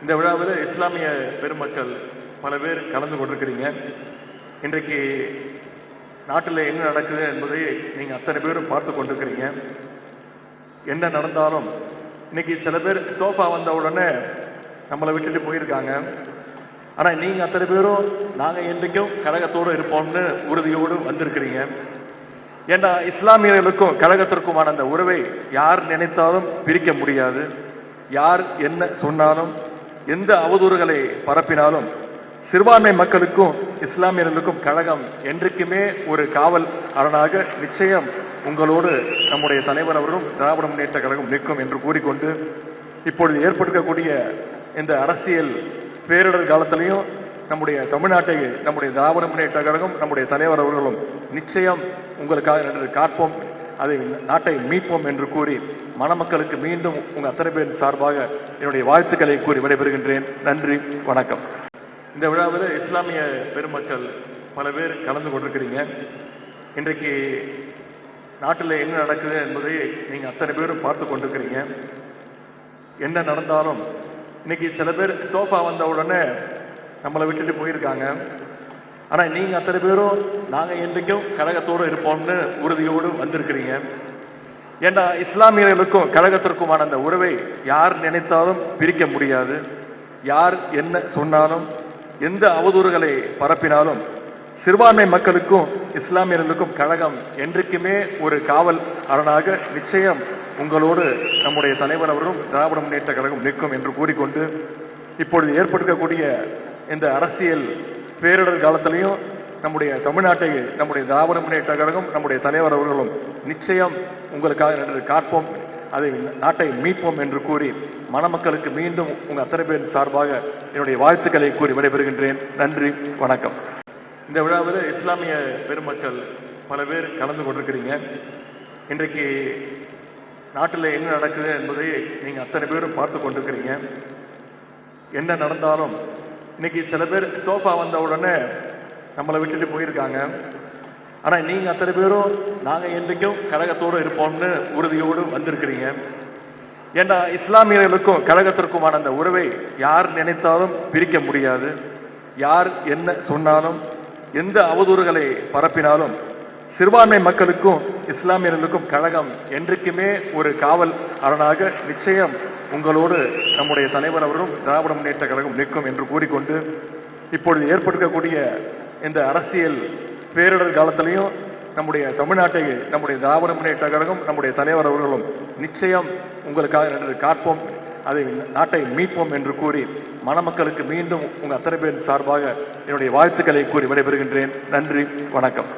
இந்த விழாவில் இஸ்லாமிய பெருமக்கள் பல பேர் கலந்து கொண்டிருக்கிறீங்க. இன்றைக்கு நாட்டில் என்ன நடக்குது என்பதை நீங்கள் அத்தனை பேரும் பார்த்து கொண்டிருக்கிறீங்க. என்ன நடந்தாலும் இன்னைக்கு சில பேர் சோஃபா வந்த உடனே நம்மளை விட்டுட்டு போயிருக்காங்க. ஆனால் நீங்கள் அத்தனை பேரும் நாங்கள் என்றைக்கும் கழகத்தோடு இருப்போம்னு உறுதியோடு வந்திருக்கிறீங்க. ஏன்னா இஸ்லாமியர்களுக்கும் கழகத்திற்குமான அந்த உறவை யார் நினைத்தாலும் பிரிக்க முடியாது. யார் என்ன சொன்னாலும், எந்த அவதூறுகளை பரப்பினாலும் சிறுபான்மை மக்களுக்கும் இஸ்லாமியர்களுக்கும் கழகம் என்றைக்குமே ஒரு காவல் அரணாக நிச்சயம் உங்களோடு நம்முடைய தலைவர் அவர்களும் திராவிட முன்னேற்ற கழகம் நிற்கும் என்று கூறிக்கொண்டு, இப்பொழுது ஏற்பட்டிருக்கக்கூடிய இந்த அரசியல் பேரிடர் காலத்திலையும் நம்முடைய தமிழ்நாட்டை நம்முடைய திராவிட முன்னேற்ற கழகம் நம்முடைய தலைவர் அவர்களும் நிச்சயம் உங்களுக்காக நின்று காப்போம், அதை நாட்டை மீட்போம் என்று கூறி மணமக்களுக்கு மீண்டும் உங்கள் அத்தனை பேரின் சார்பாக என்னுடைய வாழ்த்துக்களை கூறி விடைபெறுகின்றேன். நன்றி, வணக்கம். இந்த விழாவில் இஸ்லாமிய பெருமக்கள் பல பேர் கலந்து கொண்டிருக்கிறீங்க. இன்றைக்கு நாட்டில் என்ன நடக்குது என்பதை நீங்கள் அத்தனை பேரும் பார்த்து கொண்டிருக்கிறீங்க. என்ன நடந்தாலும் இன்னைக்கு சில பேர் சோஃபா வந்த உடனே நம்மளை விட்டுட்டு போயிருக்காங்க. ஆனால் நீங்கள் அத்தனை பேரும் நாங்கள் என்றைக்கும் கழகத்தோடு இருப்போம்னு உறுதியோடு வந்திருக்கிறீங்க. ஏன்னா இஸ்லாமியர்களுக்கும் கழகத்திற்குமான அந்த உறவை யார் நினைத்தாலும் பிரிக்க முடியாது. யார் என்ன சொன்னாலும், எந்த அவதூறுகளை பரப்பினாலும் சிறுபான்மை மக்களுக்கும் இஸ்லாமியர்களுக்கும் கழகம் என்றைக்குமே ஒரு காவல் அரணாக நிச்சயம் உங்களோடு நம்முடைய தலைவர் அவர்களும் திராவிட முன்னேற்ற கழகம் நிற்கும் என்று கூறிக்கொண்டு, இப்பொழுது ஏற்பட்டிருக்கக்கூடிய இந்த அரசியல் பேரிடர் காலத்திலையும் நம்முடைய தமிழ்நாட்டை நம்முடைய திராவிட முன்னேற்ற கழகம் நம்முடைய தலைவர் அவர்களும் நிச்சயம் உங்களுக்காக நின்று காப்போம், அதை நாட்டை மீட்போம் என்று கூறி மணமக்களுக்கு மீண்டும் உங்கள் அத்தனை பேரின் சார்பாக என்னுடைய வாழ்த்துக்களை கூறி விடைபெறுகின்றேன். நன்றி, வணக்கம். இந்த விழாவில் இஸ்லாமிய பெருமக்கள் பல பேர் கலந்து கொண்டிருக்கிறீங்க. இன்றைக்கு நாட்டில் என்ன நடக்குது என்பதை நீங்கள் அத்தனை பேரும் பார்த்து கொண்டிருக்கிறீங்க. என்ன நடந்தாலும் இன்னைக்கு சில பேர் சோஃபா வந்த உடனே நம்மளை விட்டுட்டு போயிருக்காங்க. ஆனால் நீங்கள் அத்தனை பேரும் நாங்கள் என்றைக்கும் கழகத்தோடு இருப்போம்னு உறுதியோடு வந்திருக்கிறீங்க. ஏன்னா இஸ்லாமியர்களுக்கும் கழகத்திற்குமான அந்த உறவை யார் நினைத்தாலும் பிரிக்க முடியாது. யார் என்ன சொன்னாலும், எந்த அவதூறுகளை பரப்பினாலும் சிறுபான்மை மக்களுக்கும் இஸ்லாமியர்களுக்கும் கழகம் என்றைக்குமே ஒரு காவல் அரணாக நிச்சயம் உங்களோடு நம்முடைய தலைவர் அவர்களும் திராவிட முன்னேற்ற கழகம் நிற்கும் என்று கூறிக்கொண்டு, இப்பொழுது ஏற்பட்டிருக்கக்கூடிய இந்த அரசியல் பேரிடர் காலத்திலையும் நம்முடைய தமிழ்நாட்டை நம்முடைய திராவிட முன்னேற்ற கழகம் நம்முடைய தலைவர் அவர்களும் நிச்சயம் உங்களுக்காக நின்று காப்போம், அதை நாட்டை மீட்போம் என்று கூறி மணமக்களுக்கு மீண்டும் உங்கள் அத்தனை பேரின் சார்பாக என்னுடைய வாழ்த்துக்களை கூறி விடைபெறுகின்றேன். நன்றி, வணக்கம்.